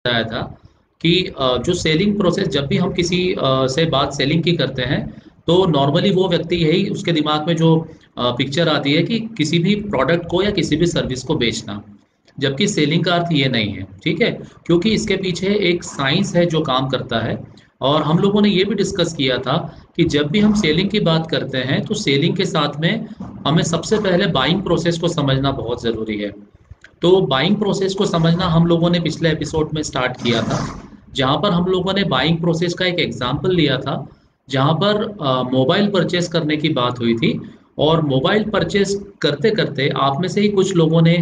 बताया था कि जो सेलिंग प्रोसेस जब भी हम किसी से बात सेलिंग की करते हैं तो नॉर्मली वो व्यक्ति यही उसके दिमाग में जो पिक्चर आती है कि किसी भी प्रोडक्ट को या किसी भी सर्विस को बेचना। जबकि सेलिंग का अर्थ ये नहीं है, ठीक है। क्योंकि इसके पीछे एक साइंस है जो काम करता है। और हम लोगों ने ये भी डिस्कस किया था कि जब भी हम सेलिंग की बात करते हैं तो सेलिंग के साथ में हमें सबसे पहले बाइंग प्रोसेस को समझना बहुत ज़रूरी है। तो बाइंग प्रोसेस को समझना हम लोगों ने पिछले एपिसोड में स्टार्ट किया था, जहां पर हम लोगों ने बाइंग प्रोसेस का एक एग्जांपल लिया था, जहां पर मोबाइल परचेस करने की बात हुई थी। और मोबाइल परचेस करते करते आप में से ही कुछ लोगों ने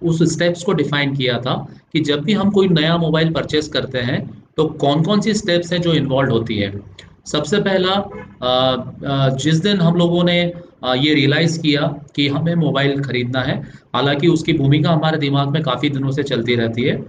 उस स्टेप्स को डिफाइन किया था कि जब भी हम कोई नया मोबाइल परचेस करते हैं तो कौन कौन सी स्टेप्स हैं जो इन्वॉल्व होती है। सबसे पहला जिस दिन हम लोगों ने ये रियलाइज़ किया कि हमें मोबाइल खरीदना है, हालांकि उसकी भूमिका हमारे दिमाग में काफ़ी दिनों से चलती रहती है,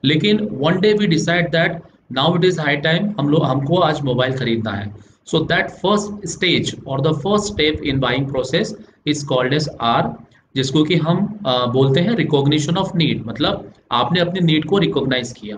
लेकिन one day we decide that now it is high time हमको आज मोबाइल खरीदना है। सो दैट फर्स्ट स्टेज और the first step in buying process is called as R, जिसको कि हम बोलते हैं रिकॉग्निशन ऑफ नीड, मतलब आपने अपनी नीड को रिकॉग्नाइज किया।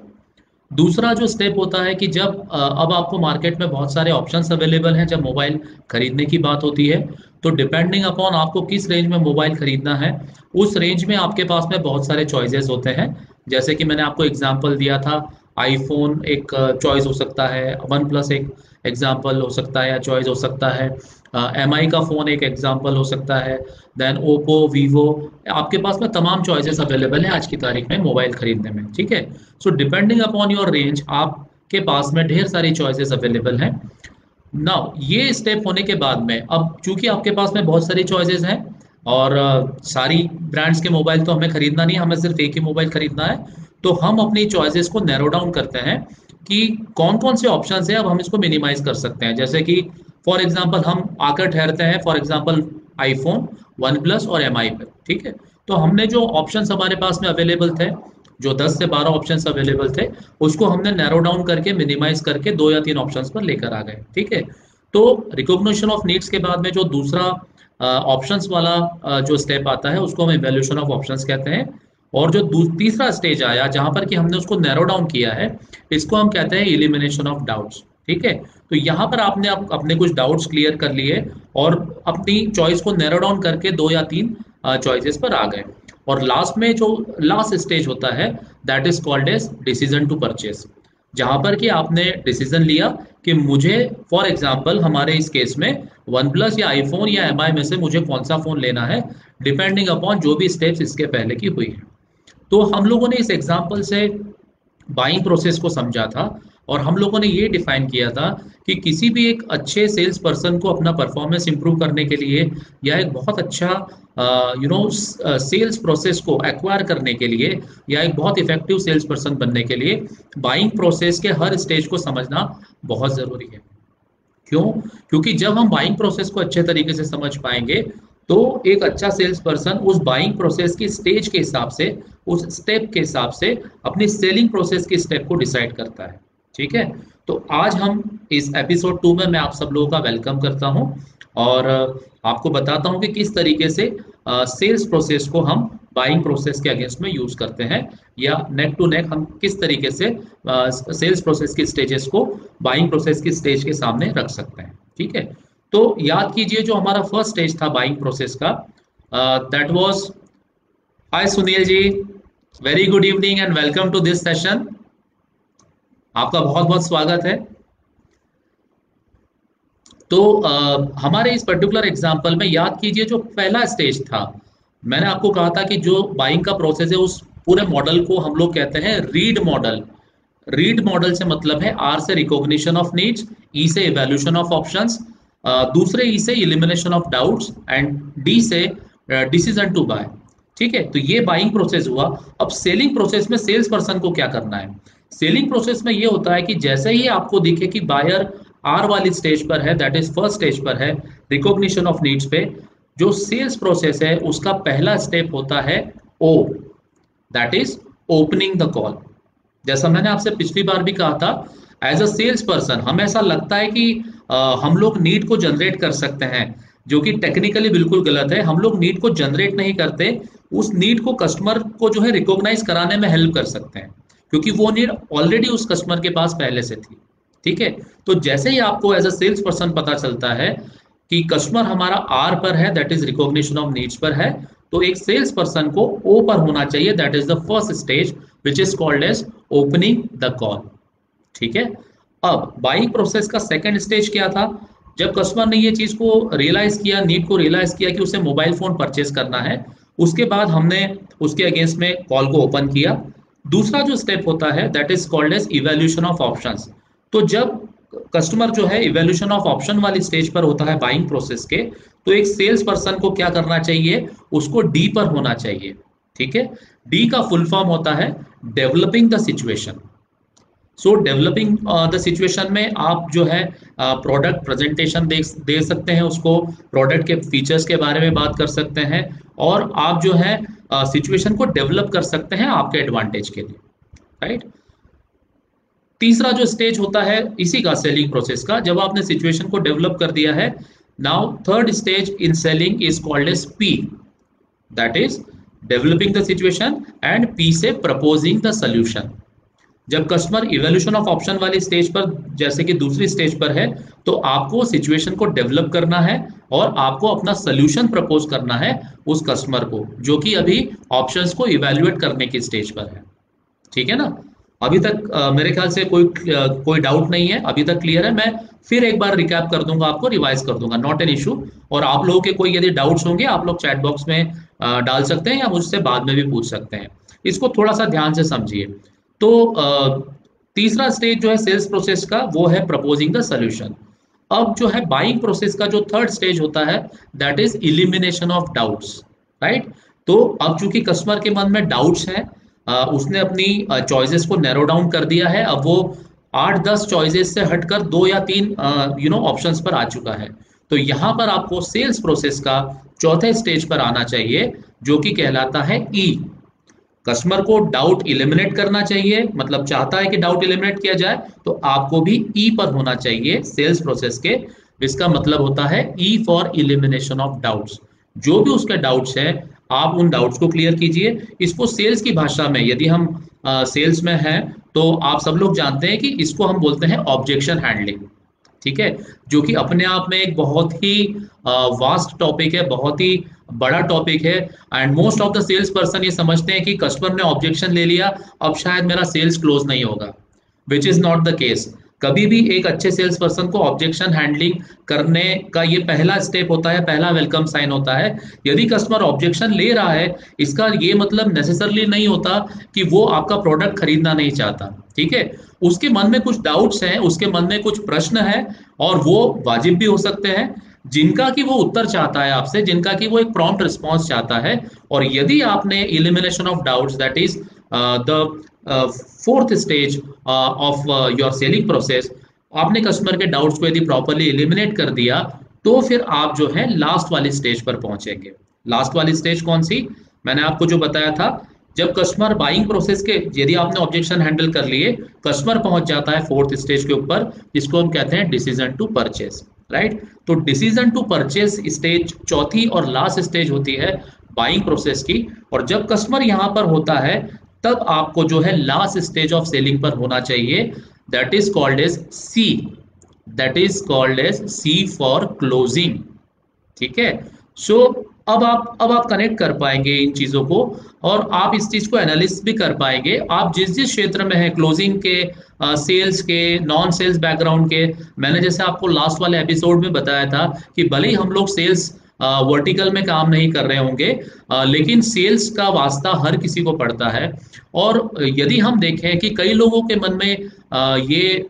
दूसरा जो स्टेप होता है कि जब अब आपको मार्केट में बहुत सारे ऑप्शंस अवेलेबल हैं जब मोबाइल खरीदने की बात होती है, तो डिपेंडिंग अपॉन आपको किस रेंज में मोबाइल खरीदना है, उस रेंज में आपके पास में बहुत सारे चॉइसेस होते हैं। जैसे कि मैंने आपको एग्जांपल दिया था, आईफोन एक चॉइस हो सकता है, वन प्लस एक एग्जांपल हो सकता है या चॉइस हो सकता है, एम आई का फ़ोन एक एग्जांपल हो सकता है, देन ओप्पो, वीवो। आपके पास में तमाम चॉइसेस अवेलेबल हैं आज की तारीख में मोबाइल खरीदने में, ठीक है। So depending upon your range आपके पास में ढेर सारी चॉइसेस अवेलेबल हैं। नाउ ये स्टेप होने के बाद में अब चूंकि आपके पास में बहुत सारी चॉइसेस हैं और सारी ब्रांड्स के मोबाइल तो हमें खरीदना नहीं, हमें सिर्फ एक ही मोबाइल खरीदना है। तो हम अपनी चॉइसेस को नैरो डाउन करते हैं कि कौन कौन से ऑप्शंस हैं, अब हम इसको मिनिमाइज कर सकते हैं। जैसे कि फॉर एग्जांपल हम आकर ठहरते हैं for example iPhone, one plus और एम आई पर, ठीक है। तो हमने जो ऑप्शंस हमारे पास में अवेलेबल थे, जो 10 से 12 ऑप्शंस अवेलेबल थे, उसको हमने नैरो डाउन करके मिनिमाइज करके दो या तीन ऑप्शंस पर लेकर आ गए, ठीक है। तो रिकॉग्निशन ऑफ नीड्स के बाद में जो दूसरा ऑप्शंस वाला जो स्टेप आता है उसको हम इवैल्यूएशन ऑफ ऑप्शंस कहते हैं। और जो तीसरा स्टेज आया जहां पर कि हमने उसको नैरो डाउन किया है, इसको हम कहते हैं इलिमिनेशन ऑफ डाउट्स, ठीक है। तो यहाँ पर आपने अपने कुछ डाउट्स क्लियर कर लिए और अपनी चॉइस को नैरो डाउन करके दो या तीन चॉइसेस पर आ गए। और लास्ट में जो लास्ट स्टेज होता है that is called as decision to purchase, जहां पर कि आपने डिसीजन लिया कि मुझे फॉर एग्जांपल हमारे इस केस में वन प्लस या आईफोन या एमआई में से मुझे कौन सा फोन लेना है, डिपेंडिंग अपॉन जो भी स्टेप्स इसके पहले की हुई है। तो हम लोगों ने इस एग्जांपल से बाइंग प्रोसेस को समझा था और हम लोगों ने ये डिफाइन किया था कि किसी भी एक अच्छे सेल्स पर्सन को अपना परफॉर्मेंस इंप्रूव करने के लिए या एक बहुत अच्छा सेल्स प्रोसेस को एक्वायर करने के लिए या एक बहुत इफेक्टिव सेल्स पर्सन बनने के लिए बाइंग प्रोसेस के हर स्टेज को समझना बहुत ज़रूरी है। क्यों? क्योंकि जब हम बाइंग प्रोसेस को अच्छे तरीके से समझ पाएंगे तो एक अच्छा सेल्स पर्सन उस बाइंग प्रोसेस की स्टेज के हिसाब से, उस स्टेप के हिसाब से अपनी सेलिंग प्रोसेस की स्टेप को डिसाइड करता है, ठीक है। तो आज हम इस एपिसोड 2 में मैं आप सब लोगों का वेलकम करता हूं और आपको बताता हूं कि किस तरीके से सेल्स प्रोसेस को हम बाइंग प्रोसेस के अगेंस्ट में यूज करते हैं, या नेक टू नेक हम किस तरीके से सेल्स प्रोसेस की स्टेजेस को बाइंग प्रोसेस की स्टेज के सामने रख सकते हैं, ठीक है। तो याद कीजिए जो हमारा फर्स्ट स्टेज था बाइंग प्रोसेस का, that was, hi Sunil ji, very good evening and welcome to this session. आपका बहुत बहुत स्वागत है। तो हमारे इस पर्टिकुलर एग्जांपल में याद कीजिए जो पहला स्टेज था, मैंने आपको कहा था कि जो बाइंग का प्रोसेस है उस पूरे मॉडल को हम लोग कहते हैं रीड मॉडल। रीड मॉडल से मतलब है आर से रिकॉग्निशन ऑफ नीड्स, ई से इवैल्यूएशन ऑफ ऑप्शंस, दूसरे ई से elimination of doubts and D से डिसीजन टू बाय, ठीक है। तो ये बाइंग प्रोसेस हुआ। अब सेलिंग प्रोसेस में सेल्स पर्सन को क्या करना है? सेलिंग प्रोसेस में ये होता है कि जैसे ही आपको दिखे कि बायर आर वाली स्टेज पर है, दैट इज फर्स्ट स्टेज पर है, रिकॉग्निशन ऑफ नीड्स पे, जो सेल्स प्रोसेस है उसका पहला स्टेप होता है O, that is opening the call. जैसा मैंने आपसे पिछली बार भी कहा था, एज अ सेल्स पर्सन हमें ऐसा लगता है कि हम लोग नीड को जनरेट कर सकते हैं, जो कि टेक्निकली बिल्कुल गलत है। हम लोग नीड को जनरेट नहीं करते, उस नीड को कस्टमर को जो है रिकॉग्नाइज कराने में हेल्प कर सकते हैं। क्योंकि वो नीड ऑलरेडी उस कस्टमर के पास पहले से थी। ठीक है, तो जैसे ही आपको एज अ सेल्स पर्सन पता चलता है कि कस्टमर हमारा आर पर है, that is recognition of needs पर है, तो एक सेल्स पर्सन को ओ पर होना चाहिए, that is the first stage which is called as opening the call. ठीक है, अब बाइंग प्रोसेस का सेकंड स्टेज क्या था? जब कस्टमर ने ये चीज को रियलाइज किया, नीड को रियलाइज किया कि उसे मोबाइल फोन परचेस करना है, उसके बाद हमने उसके अगेंस्ट में कॉल को ओपन किया। दूसरा जो स्टेप होता है that is called as evaluation of options. तो जब कस्टमर जो है इवैल्यूएशन ऑफ ऑप्शन वाली स्टेज पर होता है बाइंग प्रोसेस के, तो एक सेल्स पर्सन को क्या करना चाहिए? उसको डी पर होना चाहिए। ठीक है, डी का फुल फॉर्म होता है developing the situation. So developing the situation में आप जो है प्रोडक्ट प्रेजेंटेशन दे सकते हैं, उसको प्रोडक्ट के फीचर्स के बारे में बात कर सकते हैं, और आप जो है सिचुएशन को डेवलप कर सकते हैं आपके एडवांटेज के लिए, राइट। तीसरा जो स्टेज होता है इसी का सेलिंग प्रोसेस का, जब आपने सिचुएशन को डेवलप कर दिया है, now third stage in selling is called as P, that is developing the situation, and P से प्रपोजिंग द सोल्यूशन। जब कस्टमर इवोल्यूशन ऑफ ऑप्शन वाली स्टेज पर, जैसे कि दूसरी स्टेज पर है, तो आपको सिचुएशन को डेवलप करना है और आपको अपना सोल्यूशन प्रपोज करना है उस कस्टमर को, जो कि अभी ऑप्शंस को इवैल्यूएट करने की स्टेज पर है। ठीक है ना, अभी तक मेरे ख्याल से कोई डाउट नहीं है, अभी तक क्लियर है। मैं फिर एक बार रिकैप कर दूंगा, आपको रिवाइज कर दूंगा, नॉट एन इशू। और आप लोगों के कोई यदि डाउट्स होंगे आप लोग चैट बॉक्स में डाल सकते हैं या मुझसे बाद में भी पूछ सकते हैं। इसको थोड़ा सा ध्यान से समझिए। तो तीसरा स्टेज जो है सेल्स प्रोसेस का, वो है प्रपोजिंग द सोल्यूशन। अब जो है बाइंग प्रोसेस का जो थर्ड स्टेज होता है that is elimination of doubts, right. तो अब चूंकि कस्टमर के मन में डाउट्स हैं, उसने अपनी चॉइसेस को नैरो डाउन कर दिया है, अब वो 8-10 चॉइसेस से हटकर 2 या 3 ऑप्शंस पर आ चुका है। तो यहाँ पर आपको सेल्स प्रोसेस का चौथे स्टेज पर आना चाहिए, जो कि कहलाता है ई। कस्टमर को डाउट इलिमिनेट करना चाहिए, मतलब चाहता है कि डाउट इलिमिनेट किया जाए, तो आपको भी ई पर होना चाहिए सेल्स प्रोसेस के। इसका मतलब होता है E for elimination of doubts. जो भी उसके डाउट्स है आप उन डाउट्स को क्लियर कीजिए। इसको सेल्स की भाषा में, यदि हम सेल्स में हैं, तो आप सब लोग जानते हैं कि इसको हम बोलते हैं ऑब्जेक्शन हैंडलिंग। ठीक है, जो कि अपने आप में एक बहुत ही वास्ट टॉपिक है, बहुत ही बड़ा टॉपिक है। And most of the sales person ये समझते हैं कि कस्टमर ने ऑब्जेक्शन ले लिया, अब शायद मेरा सेल्स क्लोज नहीं होगा, which is not the case. कभी भी एक अच्छे सेल्स पर्सन को ऑब्जेक्शन हैंडलिंग करने का ये पहला स्टेप होता है, पहला वेलकम साइन होता है। यदि कस्टमर ऑब्जेक्शन ले रहा है, इसका ये मतलब नेसेसरली नहीं होता कि वो आपका प्रोडक्ट खरीदना नहीं चाहता। ठीक है, उसके मन में कुछ डाउट्स हैं, उसके मन में कुछ प्रश्न है, और वो वाजिब भी हो सकते हैं, जिनका कि वो उत्तर चाहता है आपसे, जिनका कि वो एक प्रॉम्प्ट रिस्पॉन्स चाहता है। और यदि आपने elimination of doubts, that is the fourth stage of your selling process, आपने कस्टमर के डाउट्स को यदि प्रॉपरली एलिमिनेट कर दिया, तो फिर आप जो है लास्ट वाली स्टेज पर पहुंचेंगे। लास्ट वाली स्टेज कौन सी? मैंने आपको जो बताया था, जब कस्टमर बाइंग प्रोसेस के, यदि आपने ऑब्जेक्शन हैंडल कर लिए, कस्टमर पहुंच जाता है फोर्थ स्टेज के ऊपर, जिसको हम कहते हैं डिसीजन टू परचेस, राइट। तो डिसीजन टू परचेस स्टेज चौथी और लास्ट स्टेज होती है बाइंग प्रोसेस की। और जब कस्टमर यहां पर होता है, तब आपको जो है लास्ट स्टेज ऑफ सेलिंग पर होना चाहिए, that is called as C, that is called as C for closing. ठीक है, सो अब आप कनेक्ट कर पाएंगे इन चीजों को, और आप इस चीज को एनालिसिस भी कर पाएंगे। आप जिस जिस क्षेत्र में है, क्लोजिंग के, सेल्स के, नॉन सेल्स बैकग्राउंड के, मैंने जैसे आपको लास्ट वाले एपिसोड में बताया था कि भले ही हम लोग सेल्स वर्टिकल में काम नहीं कर रहे होंगे, लेकिन सेल्स का वास्ता हर किसी को पड़ता है। और यदि हम देखें कि कई लोगों के मन में ये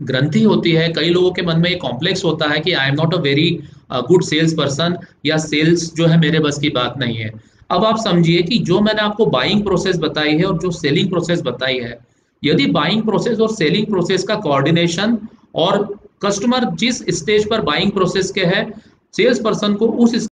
ग्रंथि होती है, कई लोगों के मन में एक कॉम्प्लेक्स होता है कि I am not a very good sales person, या सेल्स जो है मेरे बस की बात नहीं है। अब आप समझिए कि जो मैंने आपको बाइंग प्रोसेस बताई है और जो सेलिंग प्रोसेस बताई है, यदि बाइंग प्रोसेस और सेलिंग प्रोसेस का कोऑर्डिनेशन, और कस्टमर जिस स्टेज पर बाइंग प्रोसेस के है, सेल्स पर्सन को उस